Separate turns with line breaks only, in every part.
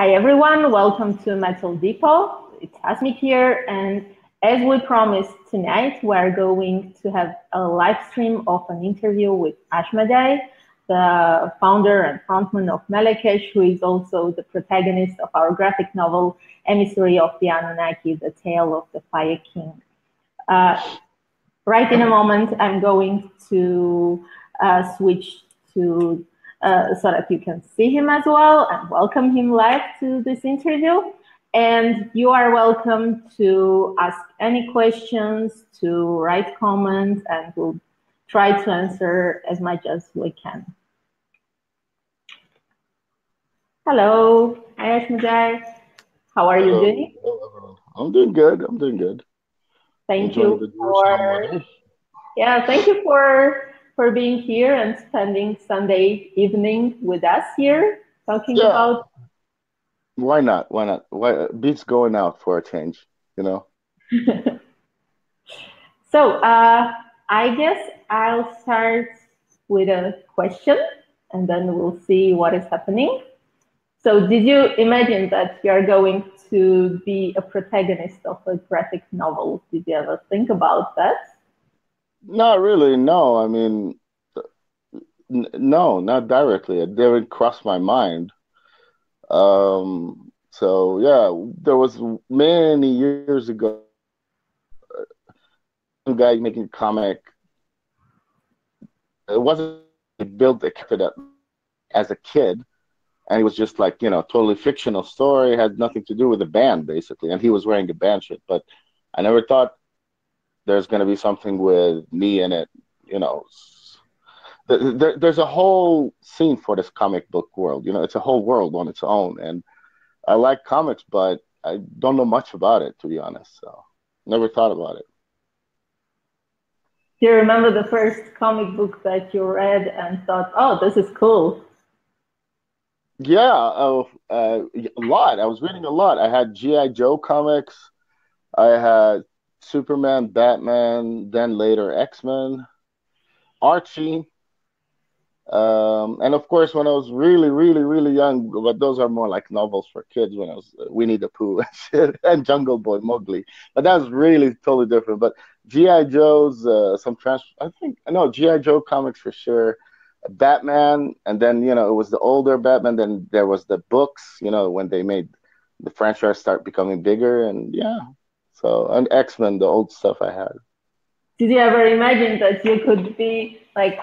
Hi everyone, welcome to Metal Depot. It's Asmik here, and as we promised tonight, we're going to have a live stream of an interview with Ashmedai, the founder and frontman of Melekesh, who is also the protagonist of our graphic novel, Emissary of the Anunnaki, The Tale of the Fire King. Right in a moment, I'm going to switch to so that you can see him as well and welcome him live to this interview. And you are welcome to ask any questions, to write comments, and we'll try to answer as much as we can. Hello, hi Ashmedai. How are you doing?
Hello. I'm doing good. I'm doing good.
Thank
Enjoying
you
the Jerusalem
for
weather.
thank you for being here and spending Sunday evening with us here talking
Yeah.
about.
Why not? Why not? Why beats going out for a change, you know?
So I guess I'll start with a question and then we'll see what is happening. So did you imagine that you're going to be a protagonist of a graphic novel? Did you ever think about that?
Not really, no. I mean, no, not directly. It didn't cross my mind. So yeah, there was many years ago, some guy making a comic. It wasn't built a character that as a kid. And it was just like, totally fictional story, had nothing to do with the band basically, and he was wearing the band shit. But I never thought there's going to be something with me in it. you know there's a whole scene for this comic book world. It's a whole world on its own, and I like comics, but I don't know much about it, to be honest. So never thought about it.
Do you remember the first comic book that you read and thought, oh, this is cool?
Yeah, a lot. I was reading a lot. I had GI Joe comics. I had Superman, Batman, then later X-Men, Archie. And of course, when I was really, really, really young, but those are more like novels for kids. When I was Winnie the Pooh and shit, and Jungle Boy, Mowgli. But that was really totally different. But GI Joe's, I think I know GI Joe comics for sure. Batman, and then it was the older Batman. Then there was the books. When they made the franchise start becoming bigger, and yeah. So and X-Men, the old stuff I had.
Did you ever imagine that you could be like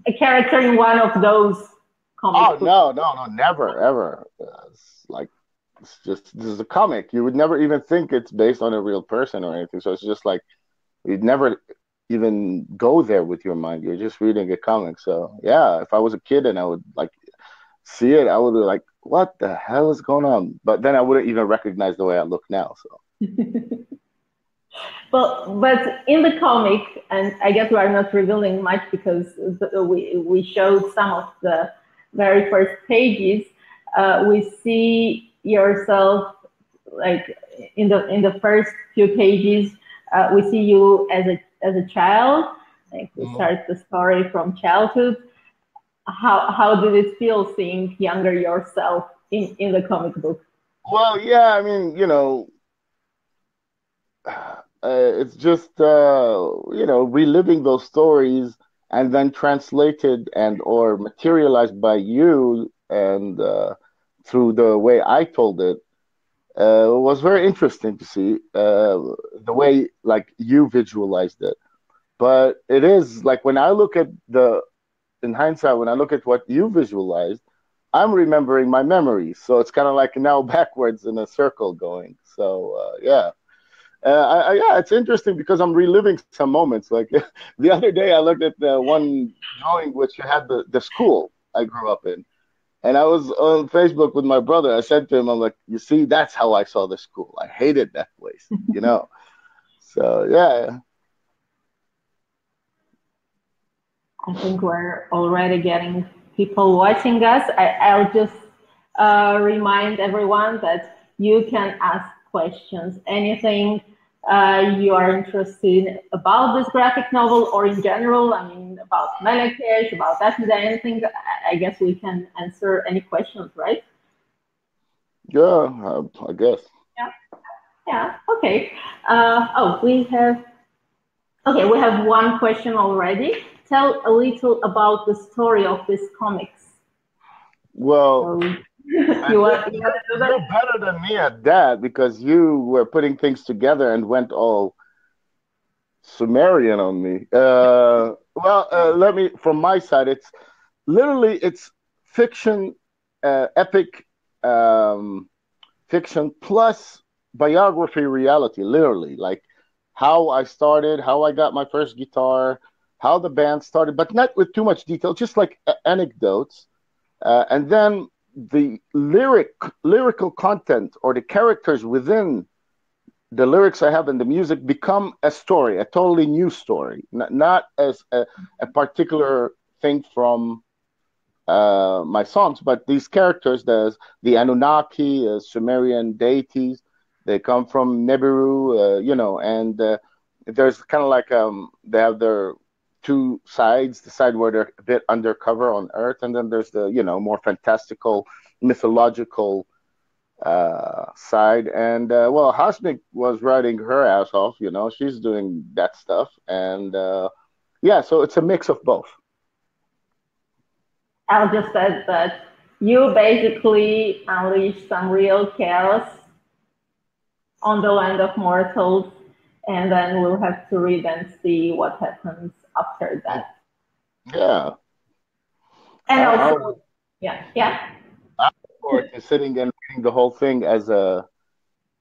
a character in one of those
Oh
comic books?
no, no, no, never, ever. It's like it's just this is a comic. You would never even think it's based on a real person or anything. So it's just like you'd never even go there with your mind. You're just reading a comic. So yeah, if I was a kid and I would like see it, I would be like, "What the hell is going on?" But then I wouldn't even recognize the way I look now. So
Well, but in the comic, and I guess we are not revealing much because we showed some of the very first pages. We see yourself like in the first few pages. We see you as a child. Like we
Mhm.
start the story from childhood. How did it feel seeing younger yourself in the comic book?
Well, yeah, I mean, it's just reliving those stories and then translated and or materialized by you and through the way I told it was very interesting to see the way like you visualized it. But it is like when I look at the in hindsight, when I look at what you visualized, I'm remembering my memories. So it's kind of like now backwards in a circle going. So yeah. Yeah, it's interesting because I'm reliving some moments. Like the other day, I looked at the one drawing which had the school I grew up in, and I was on Facebook with my brother. I said to him, "I'm like, you see, that's how I saw the school. I hated that place." So yeah,
I think we're already getting people watching us. I'll just remind everyone that you can ask questions, anything you are interested in about this graphic novel or in general. I mean, about Melekesh, about Ashmedai, anything. I guess we can answer any questions, right?
Yeah, I guess.
Yeah. Yeah. Okay. Oh, we have one question already. Tell a little about the story of this comics.
Well,
So
and
you want to do that?
you're better than me at that because you were putting things together and went all Sumerian on me. Let me, from my side, it's fiction, epic um, fiction plus biography reality, literally. Like how I started, how I got my first guitar, how the band started, but not with too much detail, just like anecdotes. And then the lyrical content or the characters within the lyrics I have in the music become a story, a totally new story, not as a particular thing from my songs, but these characters, the Anunnaki, Sumerian deities, they come from Nibiru, and there's kind of like they have their two sides, the side where they're a bit undercover on Earth, and then there's the more fantastical, mythological side. And Hasnik was writing her ass off, she's doing that stuff, and yeah, so it's a mix of both.
I'll just add that you basically unleash some real chaos on the land of mortals, and then we'll have to read and see what happens after that.
Yeah.
And also, yeah.
I look forward to sitting and reading the whole thing as a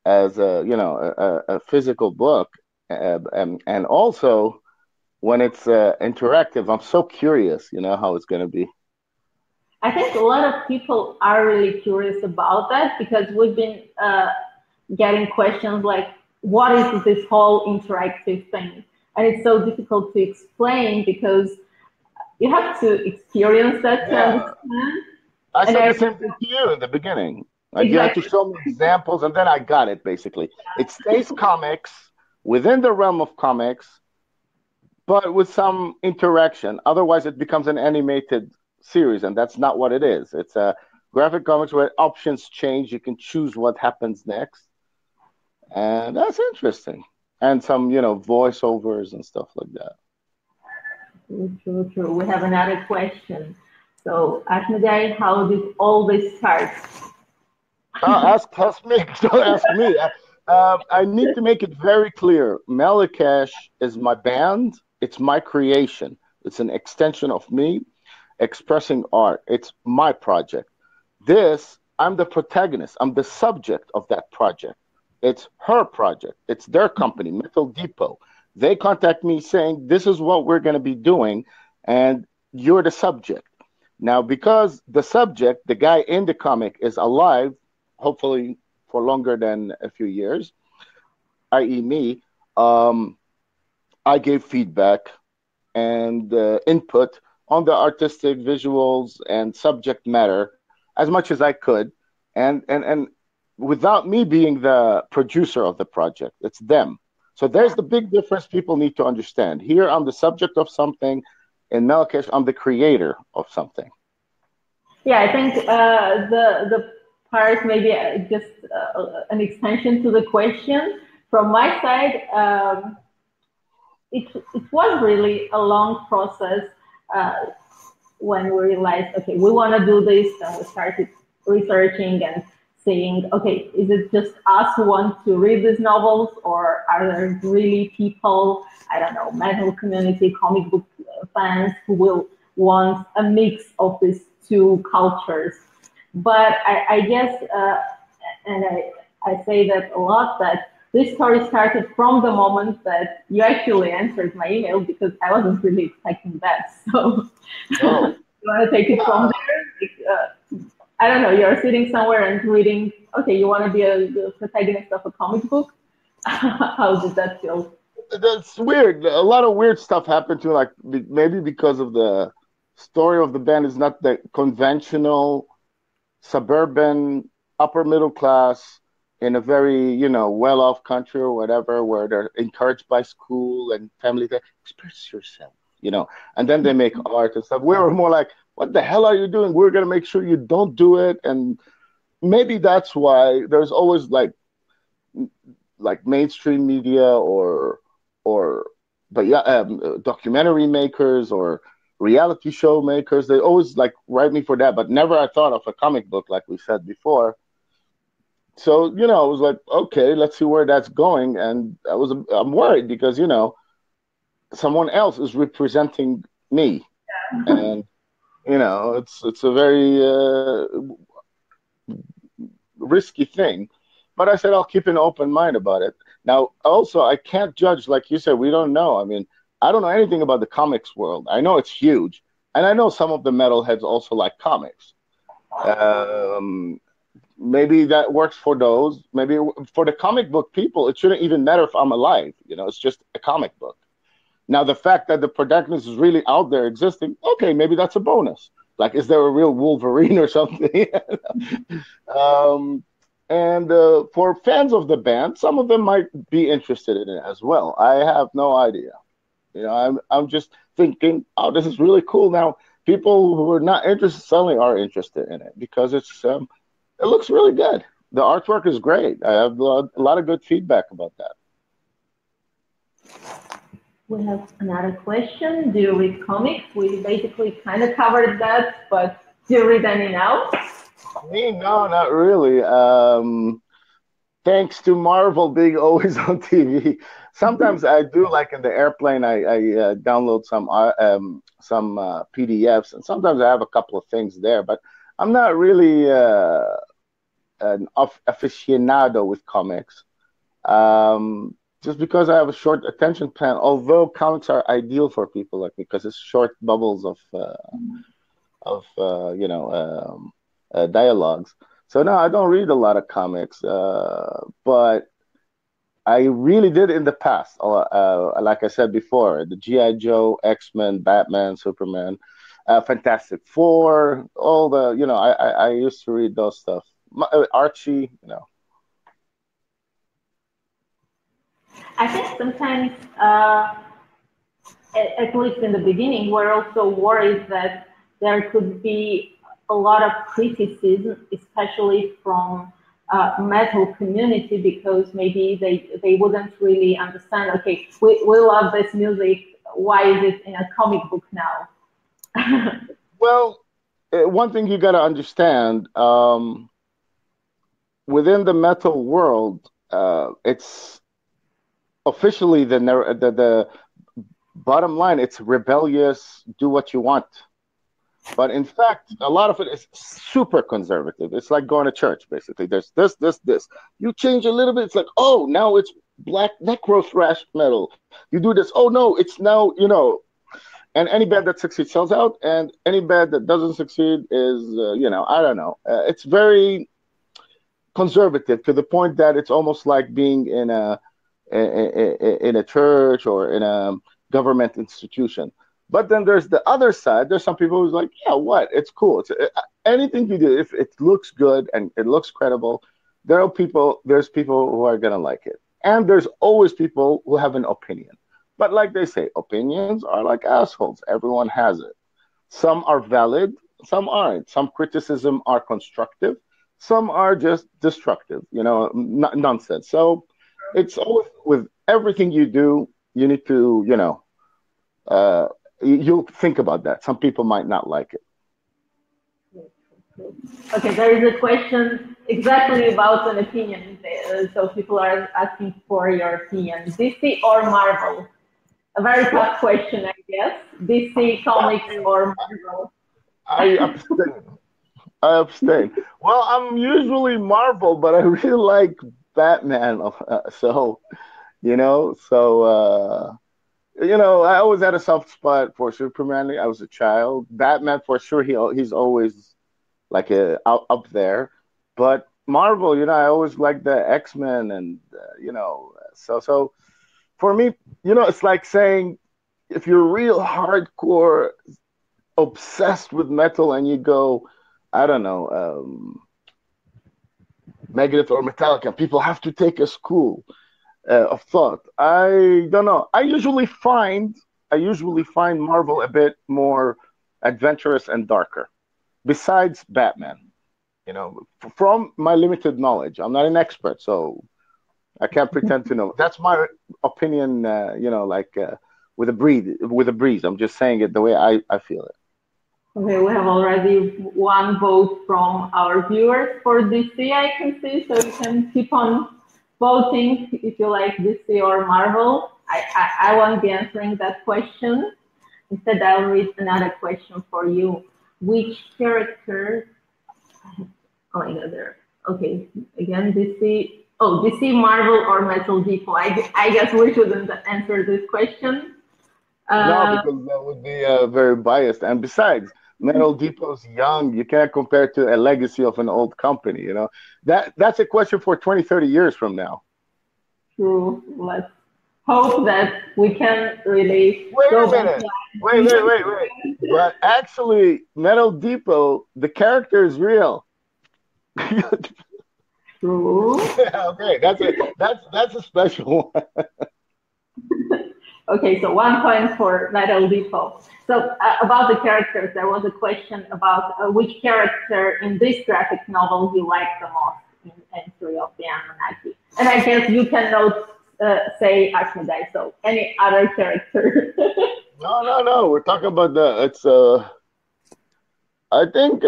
a physical book, and also when it's interactive. I'm so curious, how it's going to be.
I think a lot of people are really curious about that because we've been getting questions like, what is this whole interactive thing? And it's so difficult to explain because you have to experience that to
Yeah,
understand.
I
And
said the same thing to you in the beginning. Like you had to
exactly.
show me examples, and then I got it. Basically, it stays comics within the realm of comics, but with some interaction. Otherwise, it becomes an animated series, and that's not what it is. It's a graphic comics where options change. You can choose what happens next, and that's interesting. And some, voiceovers and stuff like that.
True. We have another question. So, Ashmedai, how did all this start?
Ask me. Don't ask me. I need to make it very clear. Malakesh is my band. It's my creation. It's an extension of me expressing art. It's my project. I'm the protagonist. I'm the subject of that project. It's her project. It's their company, Metal Depot. They contact me saying, this is what we're going to be doing, and you're the subject. Now, because the subject, the guy in the comic, is alive, hopefully for longer than a few years, i.e., me, um, I gave feedback and input on the artistic visuals and subject matter as much as I could, and without me being the producer of the project, it's them. So there's the big difference people need to understand. Here, I'm the subject of something. In Malakesh, I'm the creator of something.
Yeah, I think the part maybe just an extension to the question from my side. It was really a long process uh, when we realized, okay, we want to do this, and we started researching and saying, okay, is it just us who want to read these novels, or are there really people, I don't know, metal community, comic book fans who will want a mix of these two cultures? But I guess, and I say that a lot, that this story started from the moment that you actually answered my email because I wasn't really expecting that. So
Oh,
you want to take it from there? I don't know. You're sitting somewhere and reading. Okay, you want to be the protagonist of a comic book? How did that feel?
that's weird. A lot of weird stuff happened to like maybe because of the story of the band is not the conventional suburban upper middle class in a very well-off country or whatever where they're encouraged by school and family to express yourself, and then they make art and stuff. We were more like, what the hell are you doing? We're going to make sure you don't do it. And maybe that's why there's always like mainstream media or but yeah, documentary makers or reality show makers. They always like write me for that, but never I thought of a comic book like we said before. So I was like, okay, let's see where that's going, and I'm worried because someone else is representing me, and it's a very risky thing. But I said I'll keep an open mind about it. Now, also, I can't judge, like you said, we don't know. I mean, I don't know anything about the comics world. I know it's huge, and I know some of the metalheads also like comics. Um, Maybe that works for those. Maybe for the comic book people, it shouldn't even matter if I'm alive. It's just a comic book. Now, the fact that the protagonist is really out there existing, okay, maybe that's a bonus. Like, is there a real Wolverine or something? um, and for fans of the band, some of them might be interested in it as well. I have no idea. I'm just thinking, oh, this is really cool. Now, people who are not interested suddenly are interested in it because it looks really good. The artwork is great. I have a lot of good feedback about that.
We have another question. Do you read comics? We basically kind of covered that, but do you read any now?
Me, no, not really. Thanks to Marvel being always on TV. Sometimes I do, like in the airplane, I download some PDFs, and sometimes I have a couple of things there. But I'm not really an aficionado with comics. Just because I have a short attention span, although comics are ideal for people like me because it's short bubbles of dialogues. So no, I don't read a lot of comics, but I really did in the past. Like I said before, the GI Joe, X-Men, Batman, Superman, Fantastic Four, all the I used to read those stuff. Archie.
I think sometimes, at least in the beginning, we're also worried that there could be a lot of criticism, especially from metal community, because maybe they wouldn't really understand, okay, we love this music, why is it in a comic book now?
Well, one thing you got to understand, within the metal world, it's officially the bottom line. It's rebellious, do what you want. But in fact, a lot of it is super conservative. It's like going to church, basically. There's this. You change a little bit, it's like, oh, now it's black necro thrash metal. You do this, oh no, it's now, and any band that succeeds sells out, and any band that doesn't succeed is, I don't know. It's very conservative to the point that it's almost like being in a church or in a government institution. But then there's the other side. There's some people who's like, yeah, what? It's cool. Anything you do, if it looks good and it looks credible, there's people who are gonna like it. And there's always people who have an opinion. But like they say, opinions are like assholes. Everyone has it. Some are valid, some aren't. Some criticism are constructive, some are just destructive, nonsense. So it's always with everything you do, you need to, uh, you'll think about that. Some people might not like it.
Okay, there is a question exactly about an opinion. So people are asking for your opinion. DC or Marvel? A very tough question, I guess. DC Comics or Marvel?
I abstain. I abstain. Well, I'm usually Marvel, but I really like Batman. So, I always had a soft spot for Superman. I was a child. Batman, for sure, he's always like up there. But Marvel, I always liked the X-Men, and so for me, it's like saying if you're real hardcore obsessed with metal and you go, I don't know, Megadeth or Metallica, people have to take a school of thought. I don't know. I usually find Marvel a bit more adventurous and darker. Besides Batman, You know, from my limited knowledge. I'm not an expert, so I can't pretend to know. That's my opinion. You know, like with a breeze. With a breeze. I'm just saying it the way I feel it.
Okay, we have already one vote from our viewers for DC, I can see, so you can keep on voting if you like DC or Marvel. I won't be answering that question. Instead, I'll read another question for you. Which character? Oh my God, there. Okay, again, DC. Oh, DC, Marvel, or Metal Depot? I guess we shouldn't answer this question.
No,
Uh,
because that would be very biased. And besides, Metal Depot's young. You can't compare it to a legacy of an old company. You know, that's a question for 20, 30 years from now.
True. Let's hope that we can really
Wait a
go back
minute. Wait. But actually, Metal Depot, the character is real.
through.
Okay, that's a special one.
Okay, so 1 point for Metal Depot. So about the characters, there was a question about which character in this graphic novel you like the most in Entry of the Anunnaki. And I guess you cannot say Ashmedai, so any other character.
No. We're talking about the. It's I think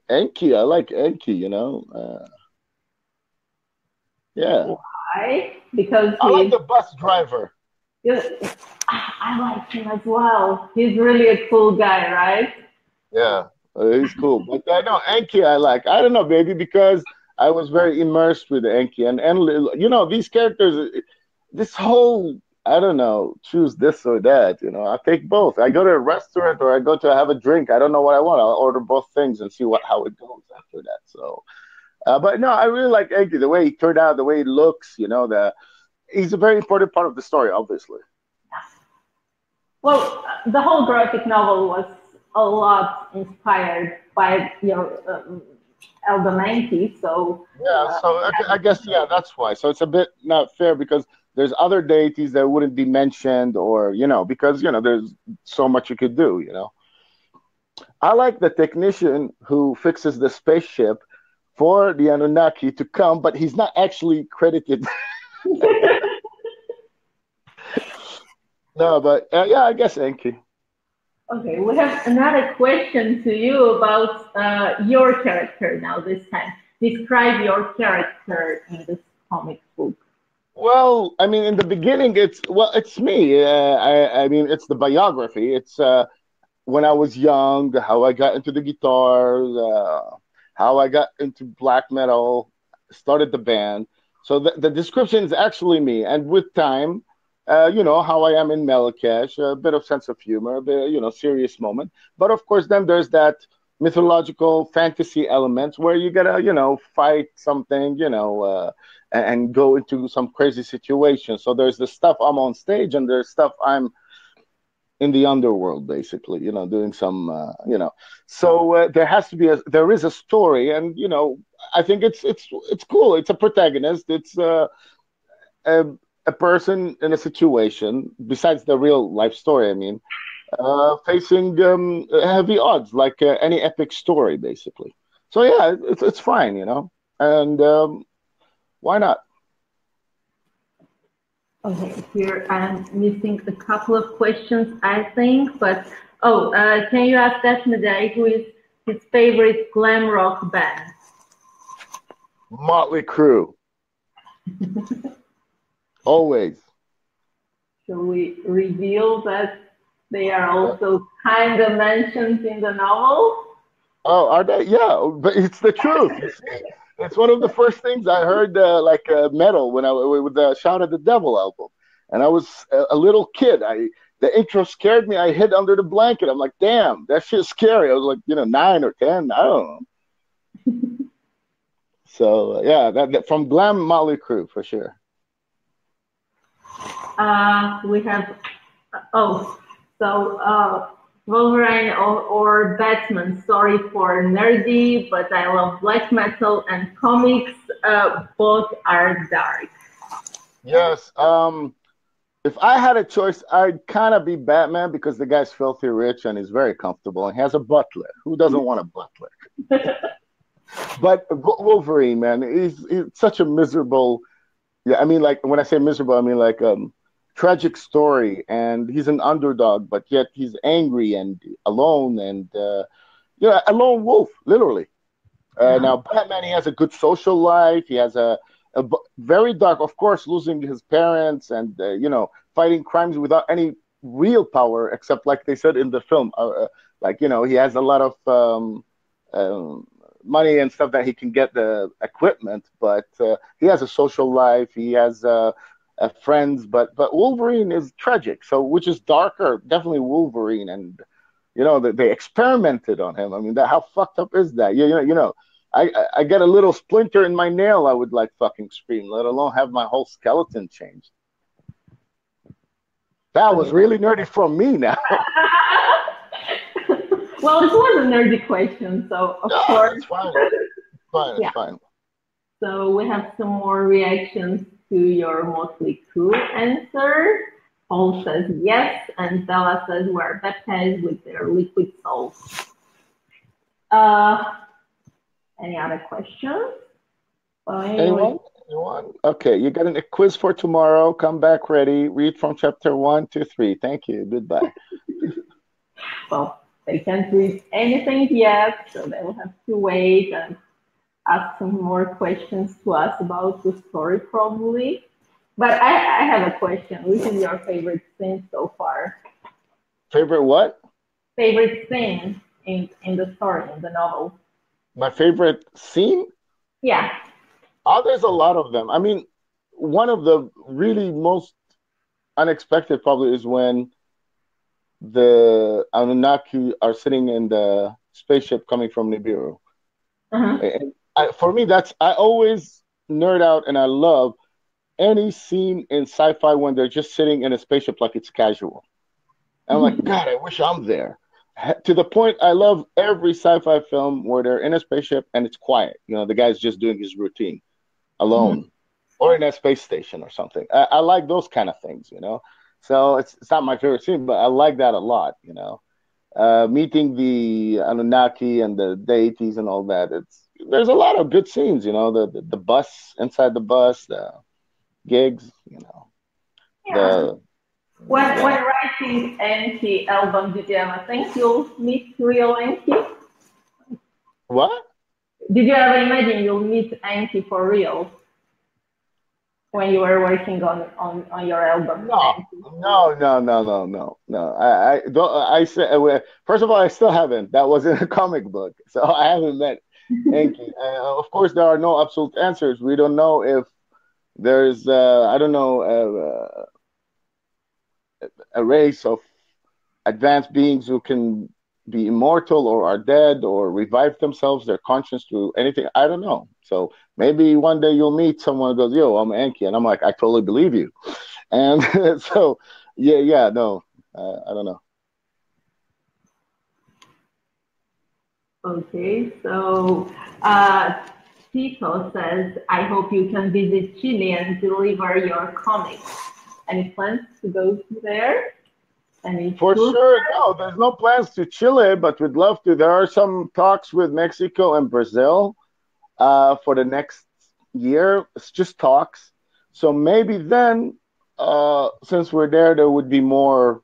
Enki. I like Enki. You know. Yeah.
Why? Because
I like the bus driver.
I like him as well. He's really a cool guy, right?
Yeah, he's cool. But I know Enki. I like. I don't know, baby, because I was very immersed with Enki, and you know these characters. This whole I don't know, choose this or that. You know, I take both. I go to a restaurant or I go to have a drink. I don't know what I want. I'll order both things and see what how it goes after that. So, but no, I really like Enki. The way he turned out, the way he looks. You know, he's a very important part of the story, obviously.
Well, the whole graphic novel was a lot inspired by your Elder 90s, so
Yeah, so I guess yeah, that's why. So it's a bit not fair because there's other deities that wouldn't be mentioned, or you know, because you know there's so much you could do. You know, I like the technician who fixes the spaceship for the Anunnaki to come, but he's not actually credited. No, but yeah, I guess Enki.
okay, we have another question to you about your character now this time. Describe your character in this comic book.
Well, I mean, in the beginning, it's me. I mean, it's the biography. It's when I was young, how I got into the guitars, how I got into black metal, started the band. So the description is actually me. And with time, you know, how I am in Marrakesh, a bit of sense of humor, a bit, you know, serious moment. But of course, then there's that mythological fantasy element where you gotta, you know, fight something, you know, and go into some crazy situation. So there's the stuff I'm on stage, and there's stuff I'm in the underworld, basically, you know, doing some, you know. So there is a story, and you know, I think it's cool. It's a protagonist. It's a, a person in a situation besides the real life story. I mean, facing heavy odds, like any epic story, basically. So yeah, it's fine, you know, and why not?
Okay, here I'm missing a couple of questions, I think, but oh, can you ask Ashmedai who is his favorite glam rock band?
Motley Crue, always.
Shall we reveal that they are also kind of mentioned in the novel?
Oh, are they? Yeah, but it's the truth. You see, it's one of the first things I heard, like metal when I with the Shout at the Devil album, and I was a little kid. The intro scared me. I hid under the blanket. I'm like, damn, that shit's scary. I was like, you know, 9 or 10. I don't know. So yeah, that from glam Motley Crue for sure.
We have, oh, so Wolverine or Batman, sorry for nerdy, but I love black metal and comics. Both are dark.
Yes. If I had a choice, I'd kind of be Batman because the guy's filthy rich and he's very comfortable and he has a butler. Who doesn't want a butler? But Wolverine, man, he's such a miserable. Yeah, I mean, like when I say miserable, I mean like tragic story, and he's an underdog, but yet he's angry and alone, and a lone wolf, literally.
Yeah.
Now, Batman, he has a good social life. He has very dark, of course, losing his parents and fighting crimes without any real power, except like they said in the film, like he has a lot of um, money and stuff that he can get the equipment, but he has a social life. He has friends, but Wolverine is tragic, so which is darker, definitely Wolverine, and they experimented on him. I mean, that how fucked up is that? I get a little splinter in my nail, I would like fucking scream, let alone have my whole skeleton changed. That was
Okay.
really nerdy from me now.
Well, it was a nerdy question, so of
No,
course,
it's fine. It's fine. It's
yeah.
fine.
So we have some more reactions to your mostly cool answer. Paul says yes, and Bella says we're baptized with their liquid souls. Uh, any other questions? Well, anyway,
Anyone? Anyone? Okay, you got a quiz for tomorrow. Come back ready. Read from chapter 1 to 3. Thank you. Goodbye.
well, they can't read anything yet, so they will have to wait and ask some more questions to us about the story, probably. But I have a question. Which is your favorite scene so far?
Favorite what?
Favorite scene in the story, in the novel?
My favorite scene?
Yeah.
Oh, there's a lot of them. I mean, one of the really most unexpected probably is when the Anunnaki are sitting in the spaceship coming from Nibiru.
Uh-huh.
And for me, I always nerd out and I love any scene in sci-fi when they're just sitting in a spaceship like it's casual. And I'm like, God, I wish I'm there. To the point, I love every sci-fi film where they're in a spaceship and it's quiet. The guy's just doing his routine alone, or in a space station or something. I like those kind of things. So it's not my favorite scene, but I like that a lot. Meeting the Anunnaki and the deities and all that. There's a lot of good scenes. The bus inside the bus, the gigs.
Yeah.
The
When
yeah.
writing Enki album, did you ever think you'll meet real Enki?
What?
Did you ever imagine you'll meet Enki for real when you were working on your album,
No,
Enki?
no, no, no, no, no, no. I don't. I said first of all, I still haven't. That was in a comic book, so I haven't met Enki. Of course, there are no absolute answers. We don't know if there's I don't know a race of advanced beings who can be immortal or are dead or revive themselves, their conscience through anything. I don't know. So maybe one day you'll meet someone who goes, "Yo, I'm Enki," and I'm like, "I totally believe you." And so, yeah, yeah, no, I don't know.
Okay, so uh, Tito says, I hope you can visit Chile and deliver your comics. Any plans to go there? Any
For
tour?
sure, no, there's no plans to Chile, but we'd love to. There are some talks with Mexico and Brazil for the next year. It's just talks. So maybe then, since we're there, there would be more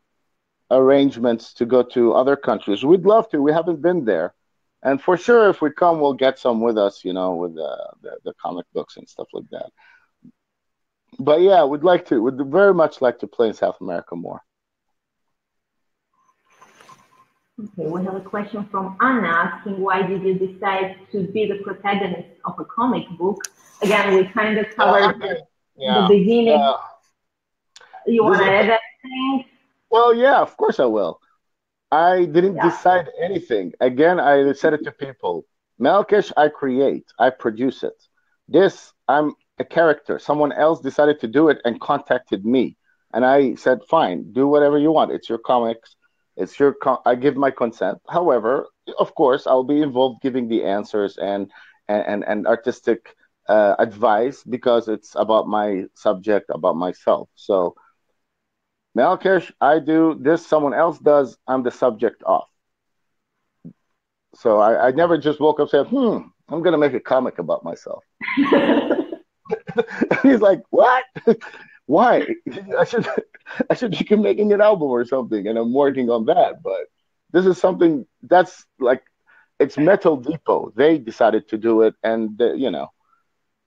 arrangements to go to other countries. We'd love to. We haven't been there. And for sure, if we come, we'll get some with us, with the comic books and stuff like that. But yeah, we'd very much like to play in South America more.
Okay, we have a question from Anna asking, why did you decide to be the protagonist of a comic book? Again, we kind of covered this in the
Yeah,
beginning.
yeah.
You
This
want to
is
add anything?
well, yeah, of course I will. I didn't
Yeah.
decide anything. Again, I said it to people. Melkesh, I create, I produce it. This, I'm a character. Someone else decided to do it and contacted me. And I said, fine, do whatever you want. It's your comics. I give my consent. However, of course, I'll be involved giving the answers and artistic advice because it's about my subject, about myself. So Malakesh, I do this, someone else does, I'm the subject of. So I never just woke up and said, I'm gonna make a comic about myself. He's like, what? Why? I should I should be making an album or something, and I'm working on that. But this is something that's like it's Metal Depot. They decided to do it, and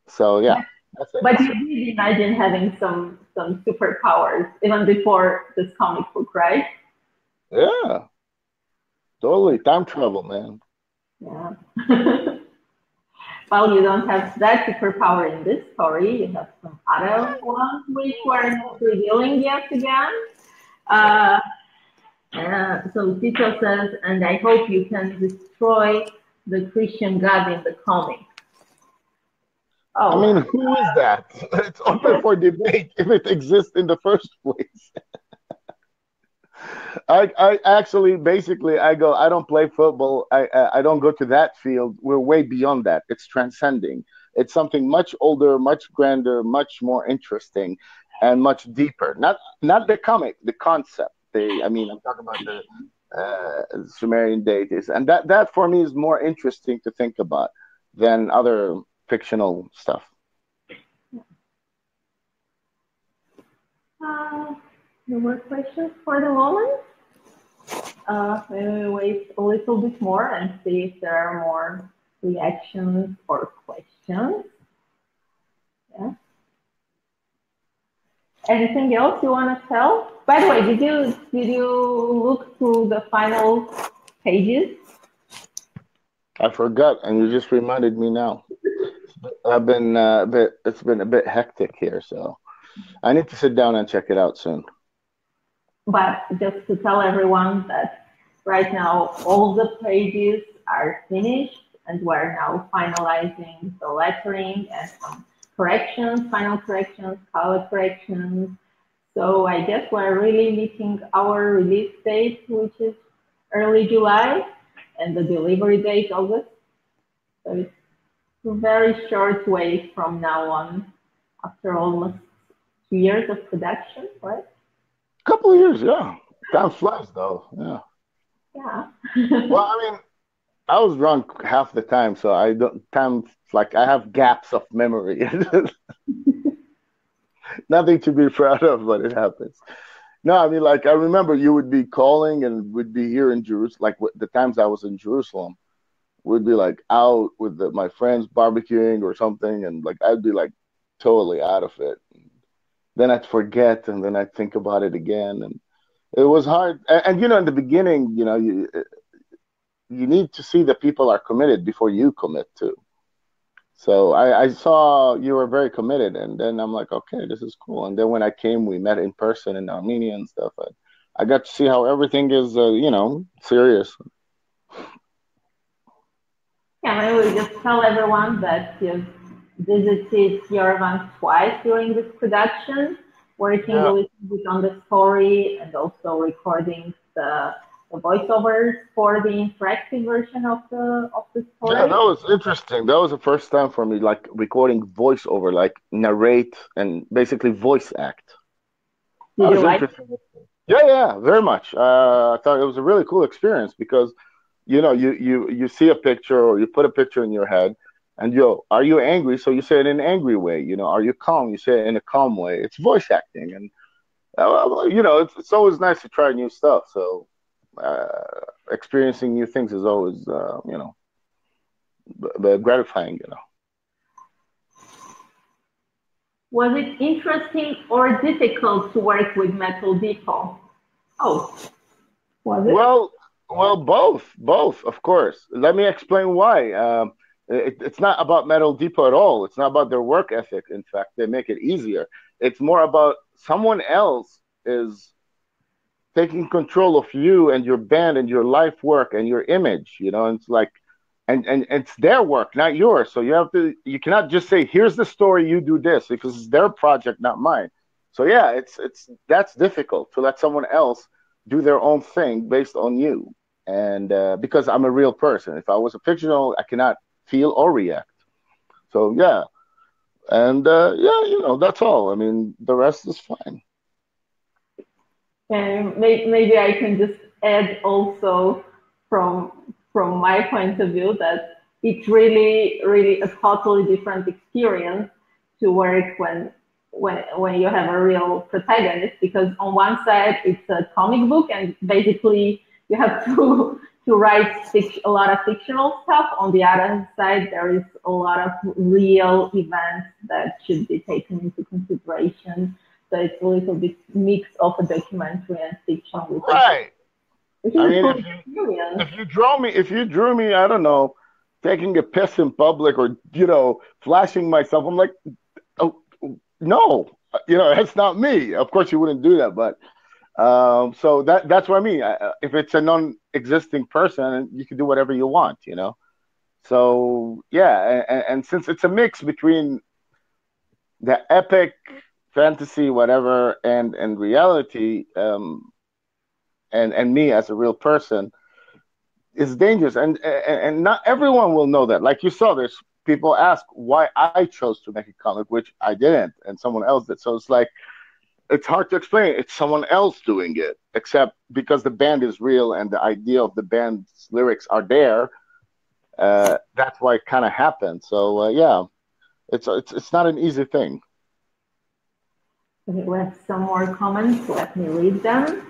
so yeah, that's it.
But you did imagine having some superpowers even before this comic book, right?
Yeah, totally time travel, man.
Yeah. Well, you don't have that superpower in this story. You have some other ones which we're not revealing yet again. Uh, so Tito says, and I hope you can destroy the Christian God in the comic.
I
Oh,
mean, who is that? It's open for debate if it exists in the first place. I actually basically I go I don't play football. I don't go to that field. We're way beyond that. It's transcending. It's something much older, much grander, much more interesting, and much deeper. Not the comic, the concept. I mean, I'm talking about the Sumerian deities, and that for me is more interesting to think about than other fictional stuff.
no more questions for the moment. Maybe wait a little bit more and see if there are more reactions or questions. Yeah. Anything else you want to tell? By the way, did you look through the final pages?
I forgot, and you just reminded me now. I've been a bit. It's been a bit hectic here, so I need to sit down and check it out soon.
But just to tell everyone that right now all the pages are finished and we're now finalizing the lettering and some corrections, final corrections, color corrections. So I guess we're really meeting our release date, which is early July, and the delivery date August. So it's a very short way from now on, after almost 2 years of production, right?
Couple of years, yeah. Time flies, though. Yeah.
Yeah.
Well, I mean, I was drunk half the time, so I don't. Time like I have gaps of memory. Nothing to be proud of, but it happens. No, I mean, like I remember you would be calling and would be here in Jerusalem. Like the times I was in Jerusalem, we'd be like out with my friends barbecuing or something, and like I'd be like totally out of it. Then I'd forget, and then I'd think about it again, and it was hard. And in the beginning, you need to see that people are committed before you commit too. So I saw you were very committed, and then I'm like, okay, this is cool. And then when I came, we met in person in Armenia and stuff. I got to see how everything is, serious.
Yeah, I will just tell everyone that you've visited Yerevan twice during this production, working a
Yeah.
little bit on the story and also recording the voiceovers for the interactive version of the
Yeah, that
story.
was interesting. That was the first time for me, like recording voiceover, like narrate and basically voice act. That
Did you
was
like
interesting. Yeah, yeah, very much. I thought it was a really cool experience because you see a picture or you put a picture in your head, and are you angry? So you say it in an angry way. Are you calm? You say it in a calm way. It's voice acting, and it's always nice to try new stuff. So experiencing new things is always gratifying.
Was it interesting or difficult to work with Metal Depot? Oh, was it?
Well, both, of course. Let me explain why. It's not about Metal Depot at all. It's not about their work ethic. In fact, they make it easier. It's more about someone else is taking control of you and your band and your life work and your image. And it's like, and it's their work, not yours. So you cannot just say, "Here's the story, you do this," because it's their project, not mine. So yeah, it's that's difficult to let someone else do their own thing based on you. And because I'm a real person, if I was a fictional, I cannot feel or react. So yeah, and yeah, that's all. I mean, the rest is fine.
And maybe I can just add also from my point of view that it's really, really a totally different experience to work when you have a real protagonist, because on one side it's a comic book and basically you have to to write a lot of fictional stuff. On the other side, there is a lot of real events that should be taken into consideration. So it's a little bit mix of a documentary and fiction,
Right.
which
I
is a
mean,
cool experience.
if you drew me, I don't know, taking a piss in public or flashing myself, I'm like, oh no, that's not me. Of course, you wouldn't do that, but so that's what I mean. If it's a non-existing person, you can do whatever you want. So yeah, and since it's a mix between the epic fantasy, whatever, and reality, and me as a real person, it's dangerous, and not everyone will know that. Like you saw, there's people ask why I chose to make a comic, which I didn't, and someone else did. So it's like it's hard to explain. It's someone else doing it, except because the band is real and the idea of the band's lyrics are there. That's why it kind of happened. So yeah, it's not an easy thing.
Okay, we have some more comments. Let me read them.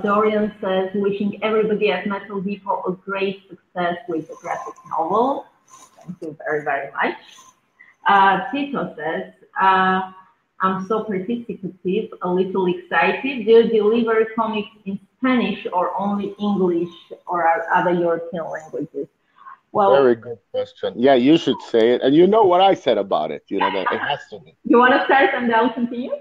Dorian says, wishing everybody at Metal Depot a great success with the graphic novel. Thank you very, very much. Tito says, I'm so participative, a little excited. Do you deliver comics in Spanish or only English or other European languages?
Very good question. Yeah, you should say it. And you know what I said about it. You know that it has to be.
You want to start and I'll continue?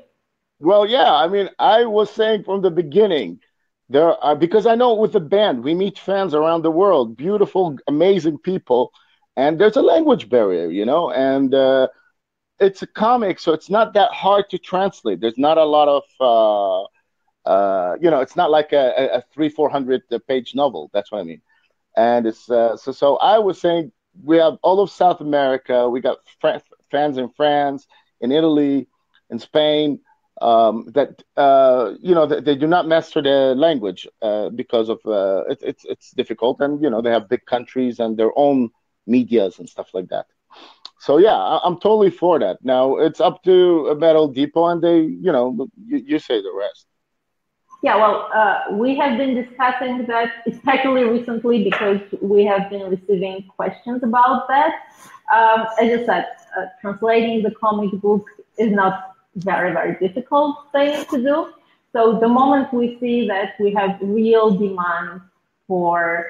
Well, yeah, I mean, I was saying from the beginning, there are, because I know with the band, we meet fans around the world, beautiful, amazing people, and there's a language barrier, and it's a comic, so it's not that hard to translate. There's not a lot of, it's not like a 400 page novel. That's what I mean. And it's so I was saying we have all of South America. We got fans in France, in Italy, in Spain. That they do not master the language because of it's difficult, and they have big countries and their own medias and stuff like that. So yeah, I'm totally for that. Now it's up to Metal Depot, and you say the rest.
Yeah, well, we have been discussing that, especially recently, because we have been receiving questions about that. As I said, translating the comic book is not very, very difficult thing to do. So the moment we see that we have real demand for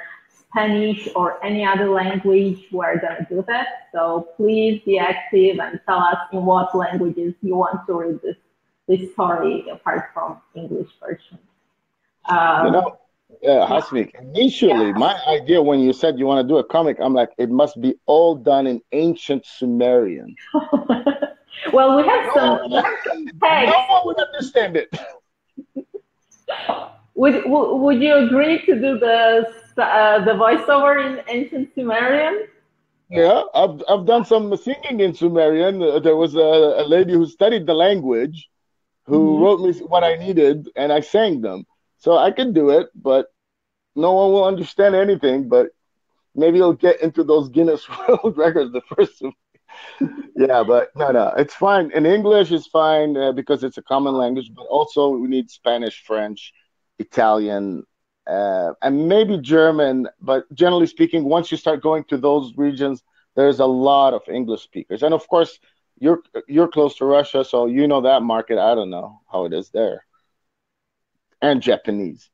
Spanish or any other language, we're going to do that. So please be active and tell us in what languages you want to read this story apart from English version.
Hasmik, initially, my idea when you said you want to do a comic, I'm like, it must be all done in ancient Sumerian.
Well, we have some text.
No one would understand it.
Would you agree to do the voiceover in ancient Sumerian?
Yeah, I've done some singing in Sumerian. There was a lady who studied the language who wrote me what I needed, and I sang them. So I can do it, but no one will understand anything. But maybe you'll get into those Guinness World Records the first. Yeah, but no, it's fine. In English, it's fine because it's a common language. But also, we need Spanish, French, Italian, and maybe German. But generally speaking, once you start going to those regions, there's a lot of English speakers, and of course, you're close to Russia, so you know that market. I don't know how it is there. And Japanese.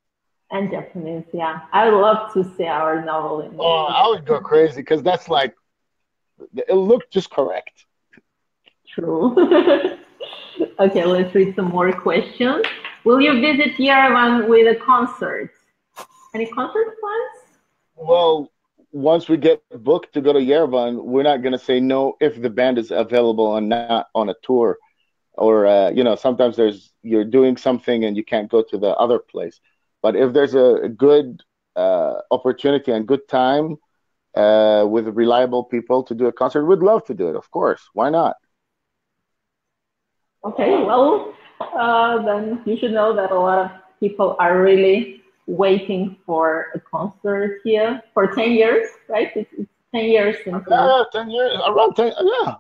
And Japanese, yeah. I would love to see our novel in
Oh, I would go crazy because that's like, it looked just correct.
True. Okay, let's read some more questions. Will you visit Yerevan with a concert? Any concert plans?
Well, once we get booked to go to Yerevan, we're not going to say no if the band is available and not on a tour. Or sometimes you're doing something and you can't go to the other place. But if there's a good opportunity and good time with reliable people to do a concert, we'd love to do it. Of course, why not?
Okay, well, then you should know that a lot of people are really waiting for a concert here for 10 years, right? It's 10 years since
Yeah,
you.
yeah, 10 years, around 10. Yeah,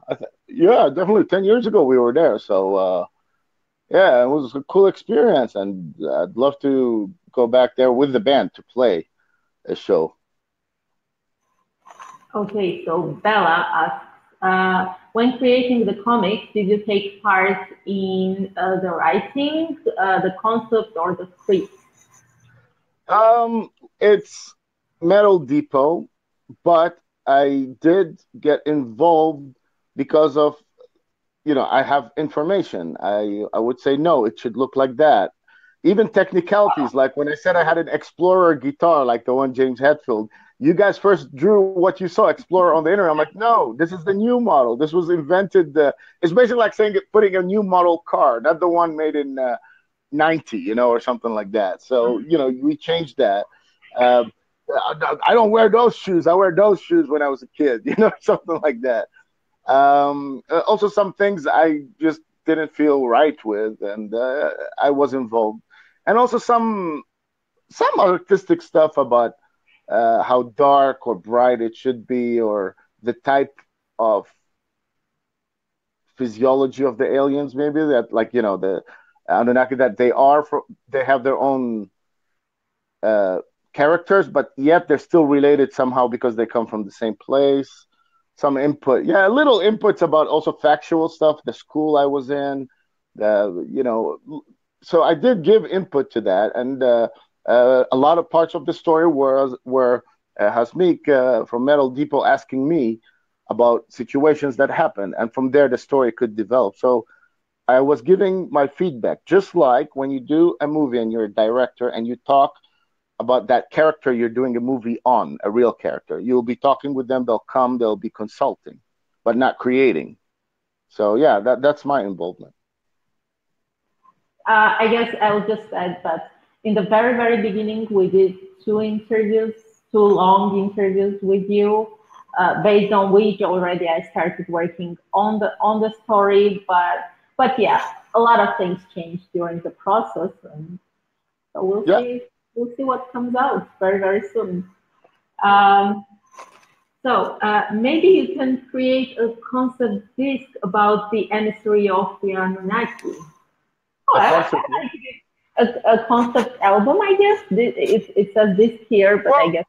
yeah, definitely 10 years ago we were there. So yeah, it was a cool experience, and I'd love to go back there with the band to play a show.
Okay, so Bella asks, when creating the comic, did you take part in the writing, the concept, or the script?
It's Metal Depot, but I did get involved because of, I have information. I would say no, it should look like that. Even technicalities, like when I said I had an Explorer guitar, like the one James Hetfield, you guys first drew what you saw Explorer on the internet. I'm like, no, this is the new model. This was invented. It's basically like saying putting a new model car, not the one made in 90, or something like that. So, we changed that. Uh, I don't wear those shoes. I wear those shoes when I was a kid, something like that. Also, some things I just didn't feel right with, and I was involved. And also some artistic stuff about how dark or bright it should be, or the type of physiology of the aliens, maybe that, like, the Anunnaki, that they have their own uh, characters, but yet they're still related somehow because they come from the same place. Some input, yeah, little inputs about also factual stuff, the school I was in, so I did give input to that, and a lot of parts of the story were Hasmik from Metal Depot asking me about situations that happened, and from there the story could develop. So I was giving my feedback, just like when you do a movie and you're a director and you talk about that character you're doing a movie on, a real character. You'll be talking with them, they'll be consulting, but not creating. So yeah, that's my involvement.
I guess I'll just add that in the very, very beginning, we did two interviews, two long interviews with you, based on which already I started working on the story. But yeah, a lot of things changed during the process, and so
Yeah,
we'll see what comes out very, very soon. Um, so maybe you can create a concept disc about the emissary of the Anunnaki. Oh,
a concept.
I like a concept album, I guess. It says this here, but I
Well,
guess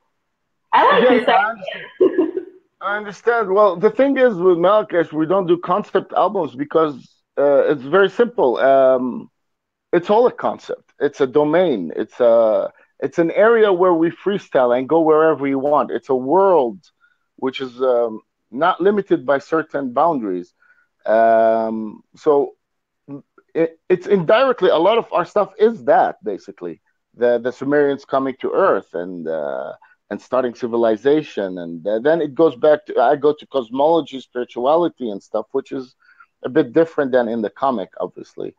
I like
yeah,
this
yeah, I understand. I understand. Well, the thing is with Marrakesh, we don't do concept albums because it's very simple. It's all a concept. It's a domain. It's an area where we freestyle and go wherever we want. It's a world which is not limited by certain boundaries. So it's indirectly, a lot of our stuff is that, basically the Sumerians coming to Earth and starting civilization, and then it goes back to, I go to cosmology, spirituality, and stuff, which is a bit different than in the comic, obviously.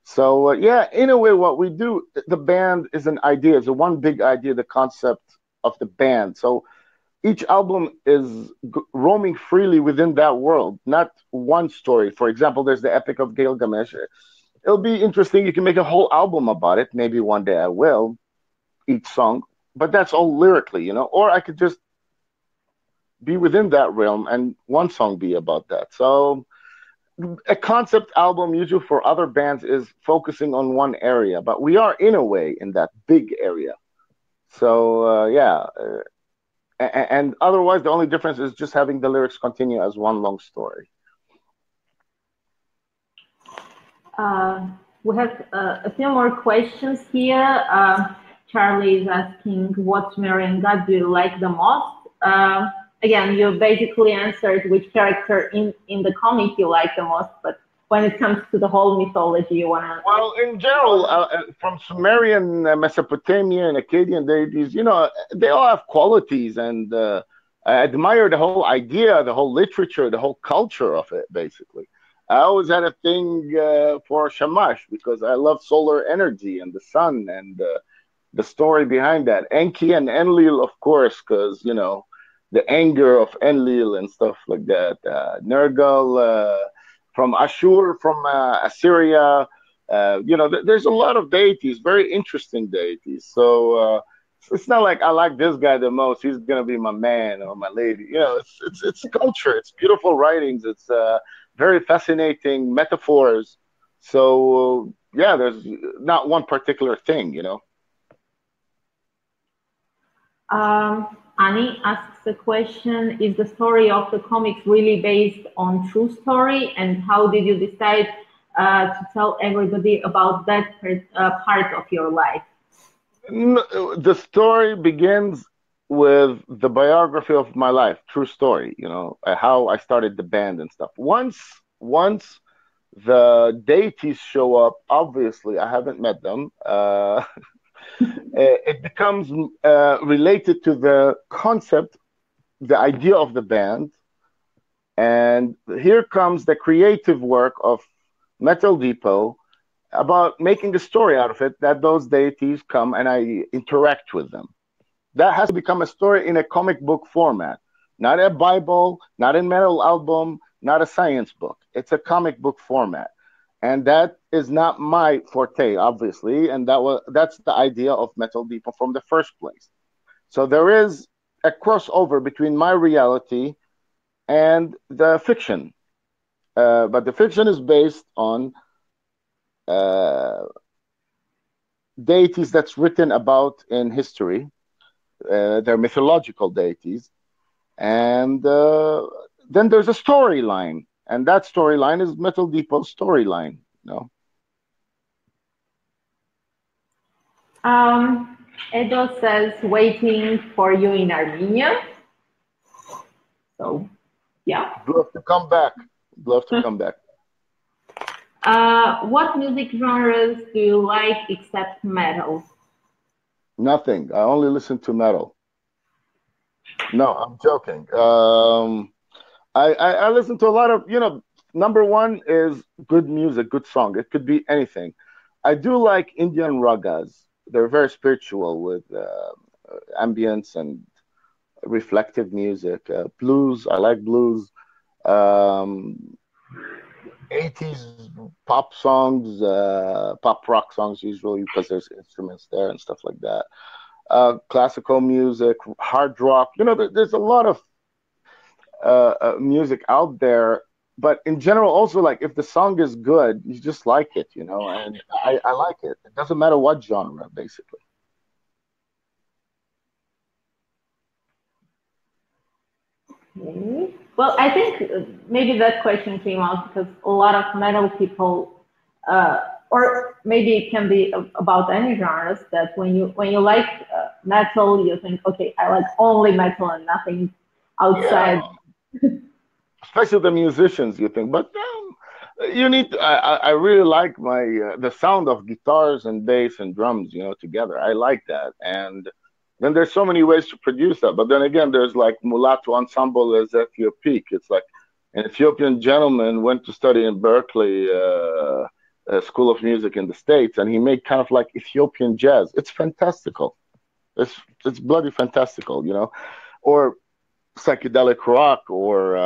So yeah, in a way, what we do, the band is an idea. It's a one big idea, the concept of the band. So each album is roaming freely within that world, not one story. For example, there's the Epic of Gilgamesh. It'll be interesting. You can make a whole album about it. Maybe one day I will, each song, but that's all lyrically, Or I could just be within that realm and one song be about that. So a concept album, usually for other bands, is focusing on one area, but we are in a way in that big area. So yeah, and otherwise the only difference is just having the lyrics continue as one long story.
Uh, we have a few more questions here. Charlie is asking, what Sumerian god do you like the most? Again, you basically answered which character in the comic you like the most, but when it comes to the whole mythology, you want to.
Well, in general, from Sumerian, Mesopotamian, Akkadian deities, they all have qualities, and I admire the whole idea, the whole literature, the whole culture of it, basically. I always had a thing for Shamash because I love solar energy and the sun and the story behind that. Enki and Enlil, of course, because, the anger of Enlil and stuff like that. Nergal from Ashur, from Assyria. There's a lot of deities, very interesting deities. So It's not like I like this guy the most. He's gonna be my man or my lady. You know, it's culture. It's beautiful writings. It's very fascinating metaphors. So yeah, there's not one particular thing. You know.
Annie asks a question: is the story of the comics really based on true story? And how did you decide to tell everybody about that part of your life?
The story begins with the biography of my life, true story. You know, how I started the band and stuff. Once the deities show up, obviously I haven't met them. It becomes related to the concept, the idea of the band, and here comes the creative work of Metal Depot about making a story out of it, that those deities come and I interact with them. That has to become a story in a comic book format, not a Bible, not a metal album, not a science book. It's a comic book format. And that is not my forte, obviously, and that's the idea of Metal Depot from the first place. So there is a crossover between my reality and the fiction, but the fiction is based on uh, deities that's written about in history. They're mythological deities, and then there's a storyline, and that storyline is Metal Depot's storyline. You know.
Edo says waiting for you in Armenia. So, yeah.
Love to come back. Love to come back.
What music genres do you like except metal?
Nothing. I only listen to metal. No, I'm joking. I listen to a lot of, you know, number one is good music, good song. It could be anything. I do like Indian ragas. They're very spiritual with ambience and reflective music. Blues, I like blues. Um, 80s pop songs, pop rock songs usually because there's instruments there and stuff like that. Classical music, hard rock. You know, there's a lot of music out there. But in general, also like if the song is good, you just like it, you know, and I like it. It doesn't matter what genre, basically.
Okay. Well, I think maybe that question came out because a lot of metal people, or maybe it can be about any genres, that when you like metal, you think, okay, I like only metal and nothing
Yeah,
outside.
especially the musicians, you think. But you need. I really like my the sound of guitars and bass and drums, you know, together. I like that, and then there's so many ways to produce that. But then again, there's like mulatto ensemble as Ethiopic. It's like an Ethiopian gentleman went to study in Berkeley. School of Music in the States, and he made kind of like Ethiopian jazz. It's fantastical. It's it's bloody fantastical, you know. Or psychedelic rock, or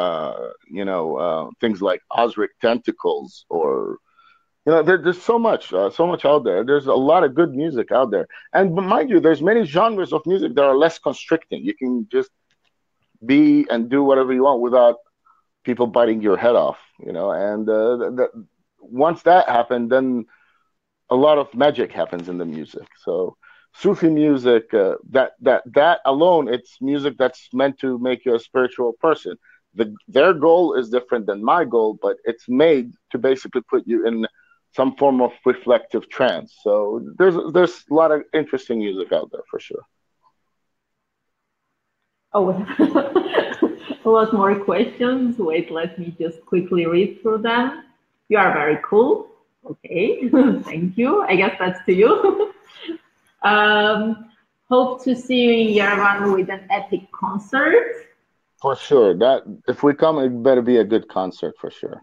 things like Osric Tentacles, or there's so much out there. There's a lot of good music out there, and mind you, there's many genres of music that are less constricting. You can just be and do whatever you want without people biting your head off, and once that happened, then a lot of magic happens in the music. So Sufi music, that alone, it's music that's meant to make you a spiritual person. Their goal is different than my goal, but it's made to basically put you in some form of reflective trance. So there's a lot of interesting music out there for sure.
Oh, a lot more questions. Wait, let me just quickly read through them. You are very cool. Okay, thank you. I guess that's to you. Hope to see you in Yerevan with an epic concert.
For sure. That if we come, it better be a good concert for sure.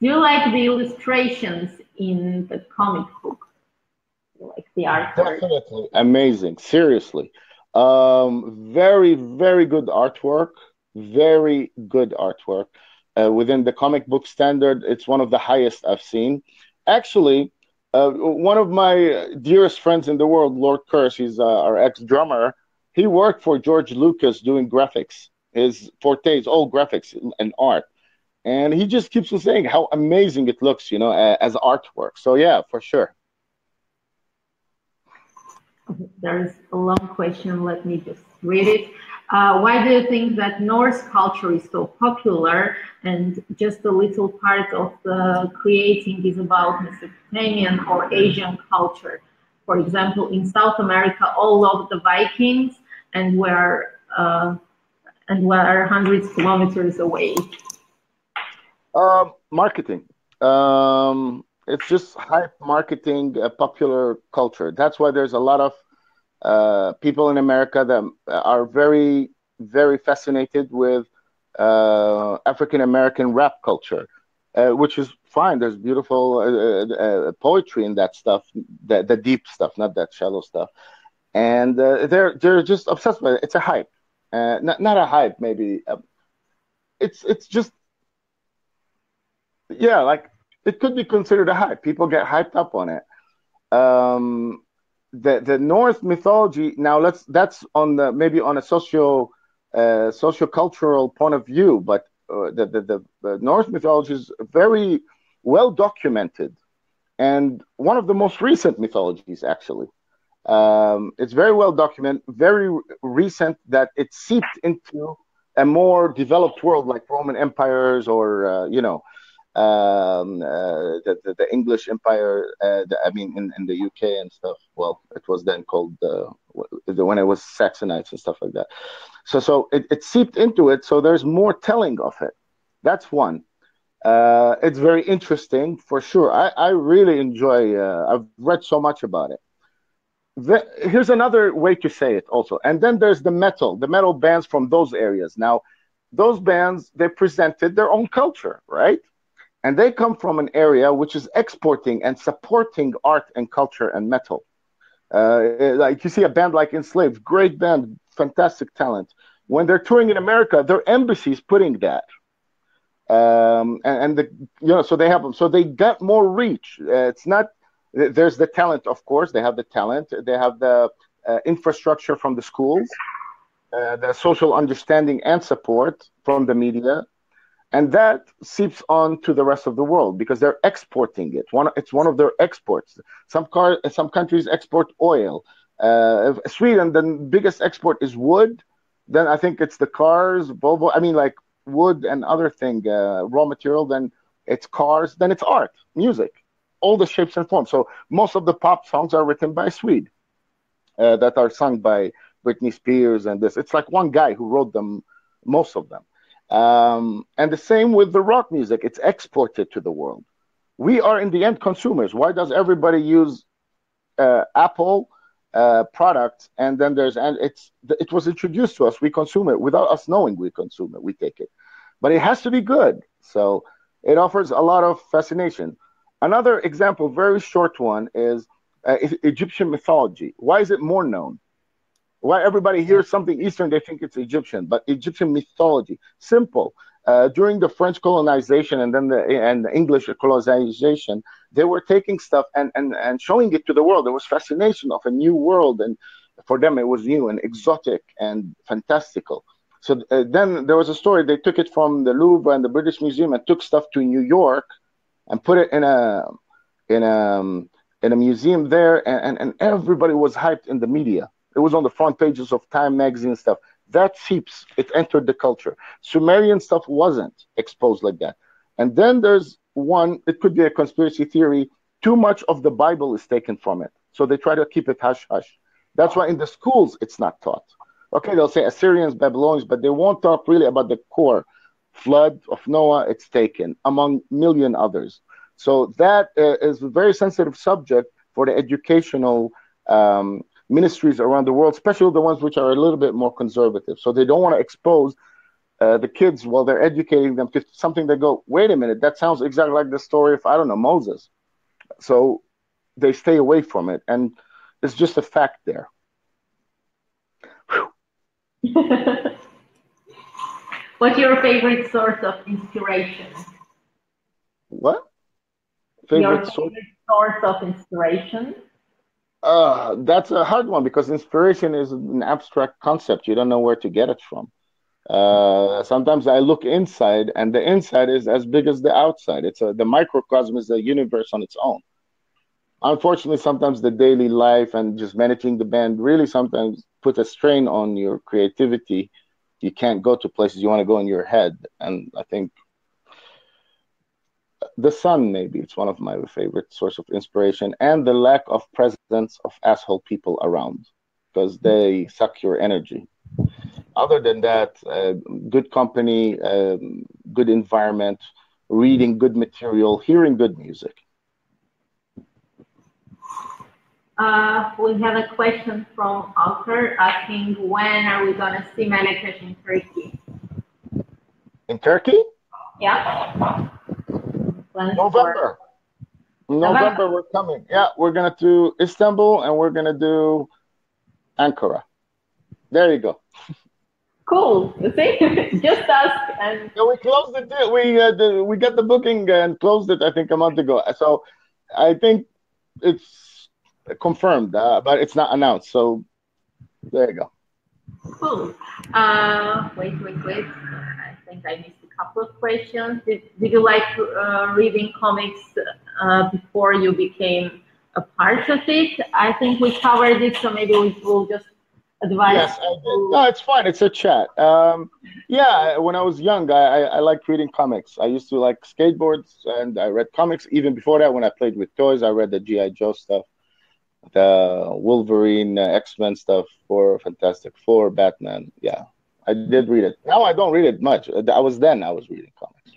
Do you like the illustrations in the comic book? Do you like the artwork?
Definitely amazing. Seriously. Very, very good artwork. Very good artwork. Within the comic book standard, it's one of the highest I've seen. Actually, One of my dearest friends in the world, Lord Kurz, he's our ex-drummer. He worked for George Lucas doing graphics. His forte is all graphics and art. And he just keeps on saying how amazing it looks, as artwork. So yeah, for sure.
There's a long question. Let me just read it. Why do you think that Norse culture is so popular and just a little part of the creating is about Mesopotamian or Asian culture? For example, in South America, all of the Vikings and we're hundreds of kilometers away.
Marketing. It's just hype marketing, popular culture. That's why there's a lot of people in America that are very, very fascinated with African American rap culture, which is fine. There's beautiful poetry in that stuff, the deep stuff, not that shallow stuff. And they're just obsessed with it. It's a hype, not a hype, maybe. It's just yeah, like it could be considered a hype. People get hyped up on it. Um, the Norse mythology now that's on the maybe on a socio-cultural point of view, but the Norse mythology is very well documented and one of the most recent mythologies actually. It's very well documented, very recent that it seeped into a more developed world like Roman empires or the English Empire. I mean, in the UK and stuff. Well, it was then called when it was Saxonites and stuff like that. So it seeped into it. So there's more telling of it. That's one. It's very interesting for sure. I really enjoy. I've read so much about it. Here's another way to say it also. And then there's the metal bands from those areas. Now, those bands they presented their own culture, right? And they come from an area which is exporting and supporting art and culture and metal. Like you see a band like Enslaved, great band, fantastic talent. When they're touring in America, their embassies putting that. And so they have them. So they got more reach. It's not, there's the talent, of course. They have the talent. They have the infrastructure from the schools, the social understanding and support from the media. And that seeps on to the rest of the world because they're exporting it. It's one of their exports. Some countries export oil. Sweden, the biggest export is wood. Then I think it's the cars, Volvo. I mean, like wood and other thing, raw material. Then it's cars. Then it's art, music, all the shapes and forms. So most of the pop songs are written by Swede, that are sung by Britney Spears and this. It's like one guy who wrote them, most of them. And the same with the rock music. It's exported to the world. We are in the end consumers. Why does everybody use Apple products? And then it was introduced to us. We consume it without us knowing we consume it. We take it, but it has to be good. So it offers a lot of fascination. Another example, very short one, is Egyptian mythology. Why is it more known? Why everybody hears something Eastern, they think it's Egyptian, but Egyptian mythology, simple. During the French colonization and then the English colonization, they were taking stuff and showing it to the world. There was fascination of a new world, and for them it was new and exotic and fantastical. So then there was a story. They took it from the Louvre and the British Museum and took stuff to New York and put it in a museum there, and everybody was hyped in the media. It was on the front pages of Time magazine and stuff. That seeps. It entered the culture. Sumerian stuff wasn't exposed like that. And then there's one, it could be a conspiracy theory. Too much of the Bible is taken from it. So they try to keep it hush hush. That's why in the schools it's not taught. Okay, they'll say Assyrians, Babylonians, but they won't talk really about the core. Flood of Noah, it's taken, among million others. So that is a very sensitive subject for the educational ministries around the world, especially the ones which are a little bit more conservative. So they don't want to expose the kids while they're educating them to something. They go, wait a minute, that sounds exactly like the story of, I don't know, Moses. So they stay away from it. And it's just a fact there.
What's your favorite source of inspiration?
What?
Your favorite source of inspiration?
That's a hard one because inspiration is an abstract concept. You don't know where to get it from. Sometimes I look inside, and the inside is as big as the outside. The microcosm is a universe on its own. Unfortunately, sometimes the daily life and just managing the band really sometimes put a strain on your creativity. You can't go to places you want to go in your head, and I think the sun, maybe it's one of my favorite source of inspiration, and the lack of presence of asshole people around because they suck your energy. Other than that, good company, good environment, reading good material, hearing good music.
We have a question from Alper asking, when are we going to see Melekos in Turkey?
In Turkey?
Yeah.
November. November, we're coming. Yeah, we're going to do Istanbul and we're going to do Ankara. There you go.
Cool. You see, just ask and.
Yeah, we closed it. We got the booking and closed it, I think, a month ago. So I think it's confirmed, but it's not announced. So there you go.
Cool. Wait. I think I missed a couple of questions. Did you like reading comics before you became a part of it? I think we covered it, so maybe we will just advise.
Yes, I did. No, it's fine. It's a chat. Yeah, when I was young, I liked reading comics. I used to like skateboards, and I read comics. Even before that, when I played with toys, I read the G.I. Joe stuff, the Wolverine, X-Men stuff, for Fantastic Four, Batman. Yeah, I did read it. Now I don't read it much. I was reading comics.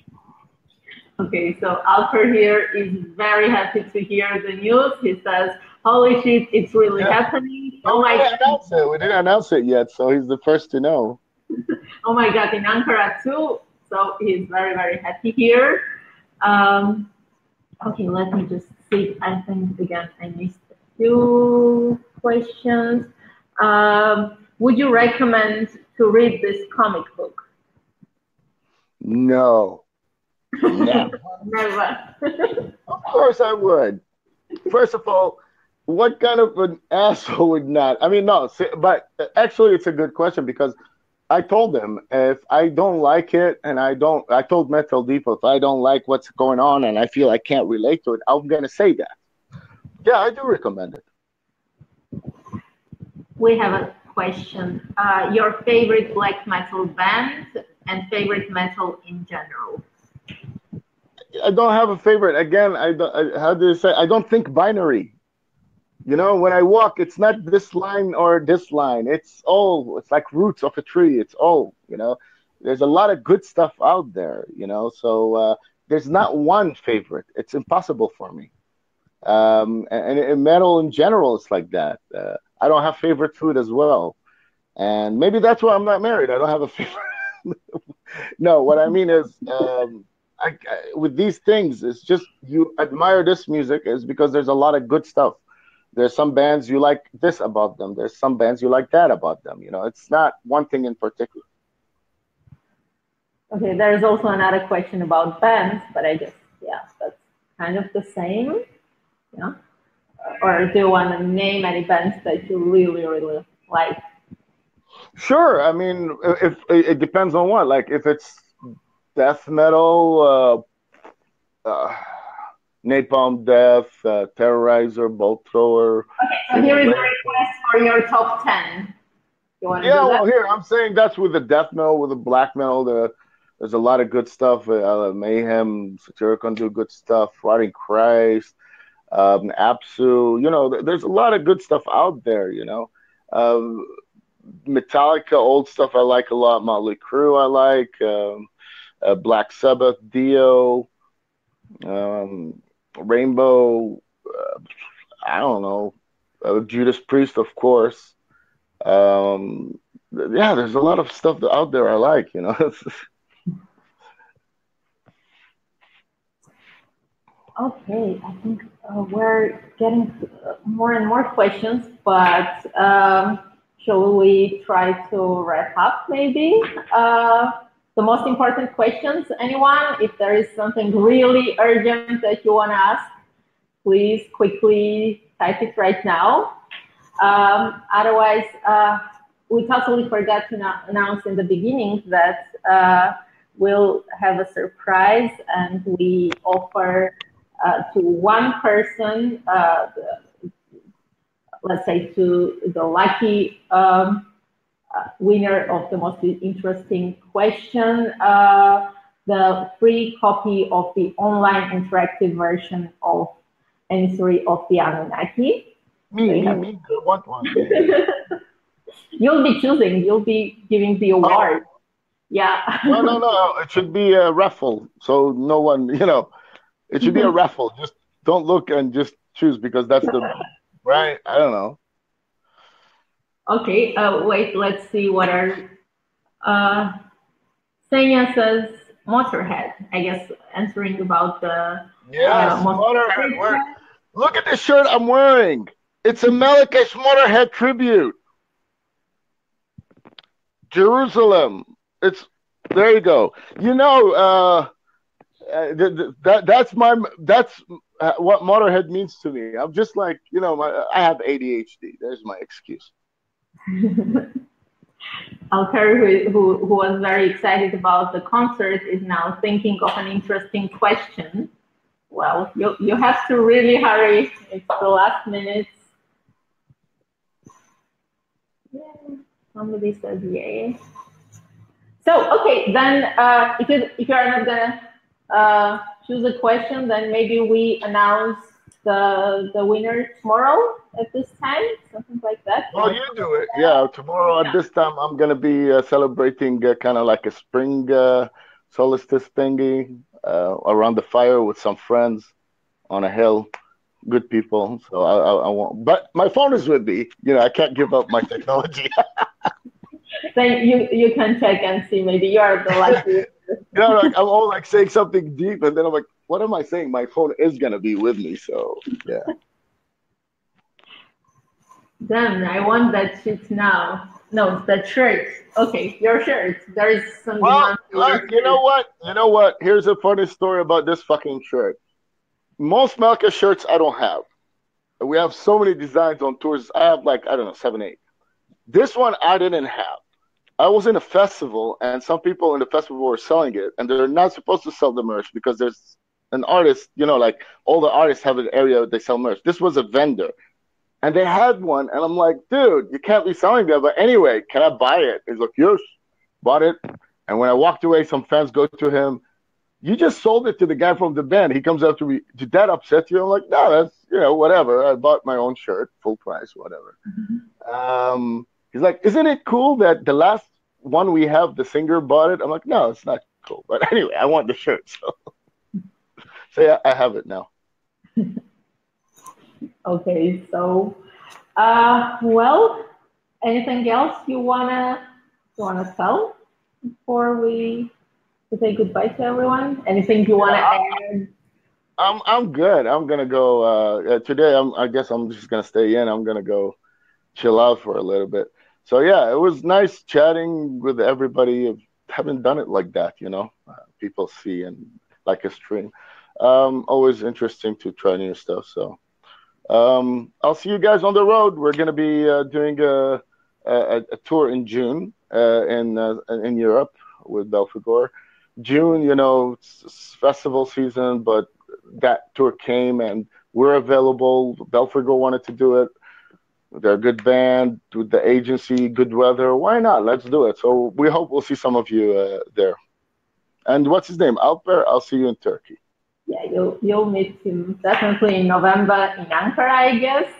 Okay, so Alper here is very happy to hear the news. He says, holy shit, it's really happening.
Oh my God. We didn't announce it yet, so he's the first to know.
Oh my God, in Ankara too. So he's very, very happy here. Okay, let me just see. I think, again, I missed a few questions. Would you recommend to read this comic book?
No. Never.
Never.
Of course I would. First of all, what kind of an asshole would not? I mean, no, but actually, it's a good question because I told them if I don't like it, and I told Metal Depot if I don't like what's going on and I feel I can't relate to it, I'm gonna say that. Yeah, I do recommend it.
We have a question. Your favorite black metal band and favorite metal in general?
I don't have a favorite. Again, how do you say? I don't think binary. You know, when I walk, it's not this line or this line. It's like roots of a tree. It's all, there's a lot of good stuff out there, so there's not one favorite. It's impossible for me. And in metal in general, it's like that. I don't have favorite food as well. And maybe that's why I'm not married. I don't have a favorite. No, what I mean is, with these things, it's just you admire this music is because there's a lot of good stuff. There's some bands you like this about them. There's some bands you like that about them. It's not one thing in particular.
Okay, there's also another question about bands, but I guess, that's kind of the same. Yeah. Or do you want to name any bands that you really, really like?
Sure. I mean, if it depends on what. Like, if it's death metal, Napalm Death, Terrorizer, Bolt Thrower.
Okay, so here is a request for your top 10. You want to do that?
Well, here, I'm saying that's with the death metal, with the black metal. There's a lot of good stuff. Mayhem, Satyricon do good stuff. Rotting Christ, Apsu. There's a lot of good stuff out there, Metallica, old stuff I like a lot. Motley Crue I like. Black Sabbath, Dio. Rainbow, I don't know, Judas Priest, of course. There's a lot of stuff out there I like,
Okay, I think we're getting more and more questions, but shall we try to wrap up maybe? The most important questions, anyone? If there is something really urgent that you want to ask, please quickly type it right now. Otherwise, we totally forgot to announce in the beginning that we'll have a surprise, and we offer to one person, let's say to the lucky winner of the most interesting question, the free copy of the online interactive version of Emissary of the Anunnaki.
Me. I want one.
You'll be choosing. You'll be giving the award.
Oh.
Yeah.
No. It should be a raffle. So no one, it should be a raffle. Just don't look and just choose because that's the right. I don't know.
Okay. Wait. Let's see what are. Senya says Motorhead. I guess answering about the
Motorhead. Look at the shirt I'm wearing. It's a Malakesh Motorhead tribute. Jerusalem. There you go. That's what Motorhead means to me. I'm just like, I have ADHD. There's my excuse.
Alper, who was very excited about the concert, is now thinking of an interesting question. Well, you have to really hurry. It's the last minute. Yeah, somebody says yay. So, okay, then if you are not gonna choose a question, then maybe we announce the winner tomorrow at this time, something like that.
Well, you do it. Yeah, tomorrow at this time, I'm gonna be celebrating kind of like a spring solstice thingy around the fire with some friends on a hill. Good people. So I won't. But my phone is with me. I can't give up my technology.
Then you can check and see. Maybe you are the lucky.
Like I'm all like saying something deep, and then I'm like, what am I saying? My phone is gonna be with me. So yeah.
Damn, I want that shit now. No, that shirt. Okay, your shirt. There is some
demand. Well, you know what? Here's a funny story about this fucking shirt. Most Melka shirts I don't have. We have so many designs on tours. I have like, I don't know, 7, 8. This one I didn't have. I was in a festival and some people in the festival were selling it and they're not supposed to sell the merch because there's an artist, like all the artists have an area they sell merch. This was a vendor and they had one and I'm like, dude, you can't be selling that. But anyway, can I buy it? He's like, yes, bought it. And when I walked away, some fans go to him, you just sold it to the guy from the band. He comes up to me, did that upset you? I'm like, no, that's, whatever. I bought my own shirt, full price, whatever. Mm-hmm. He's like, isn't it cool that the last one we have, the singer bought it? I'm like, no, it's not cool. But anyway, I want the shirt. So yeah, I have it now.
Okay, so, well, anything else you wanna tell before we say goodbye to everyone? Anything you want to add?
I'm good. I'm gonna go today. I guess I'm just gonna stay in. I'm gonna go chill out for a little bit. So yeah, it was nice chatting with everybody. I haven't done it like that, people see and like a stream. Always interesting to try new stuff. So I'll see you guys on the road. We're gonna be doing a tour in June in Europe with Belphegor. June, it's festival season, but that tour came and we're available. Belphegor wanted to do it. They're a good band with the agency, good weather. Why not? Let's do it. So we hope we'll see some of you there. And what's his name? Alper, I'll see you in Turkey.
Yeah, you'll meet him definitely in November in Ankara, I guess.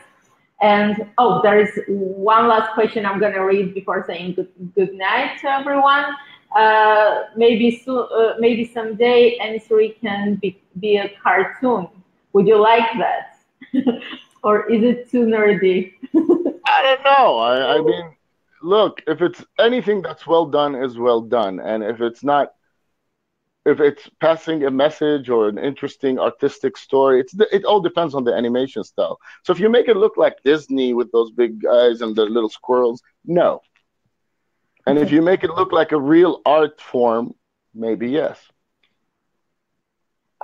And there is one last question I'm going to read before saying good night to everyone. Maybe someday Emissary can be a cartoon. Would you like that? Or is it too nerdy?
I don't know. I mean, look, if it's anything that's well done is well done. And if it's not, if it's passing a message or an interesting artistic story, it all depends on the animation style. So if you make it look like Disney with those big eyes and the little squirrels, no. And if you make it look like a real art form, maybe yes.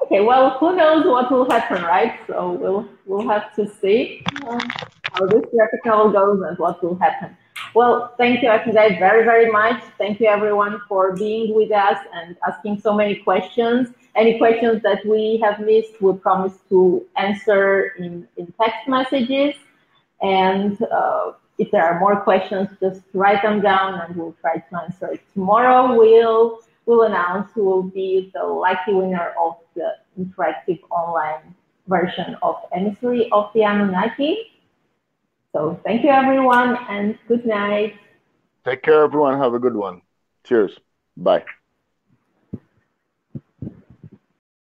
Okay, well, who knows what will happen, right? So we'll have to see how this protocol goes and what will happen. Well, thank you, Akindai, very, very much. Thank you, everyone, for being with us and asking so many questions. Any questions that we have missed, we promise to answer in text messages. And if there are more questions, just write them down and we'll try to answer it. Tomorrow, we'll announce who will be the lucky winner of the interactive online version of Emissary of the Anunnaki. So thank you, everyone, and good night.
Take care, everyone. Have a good one. Cheers. Bye.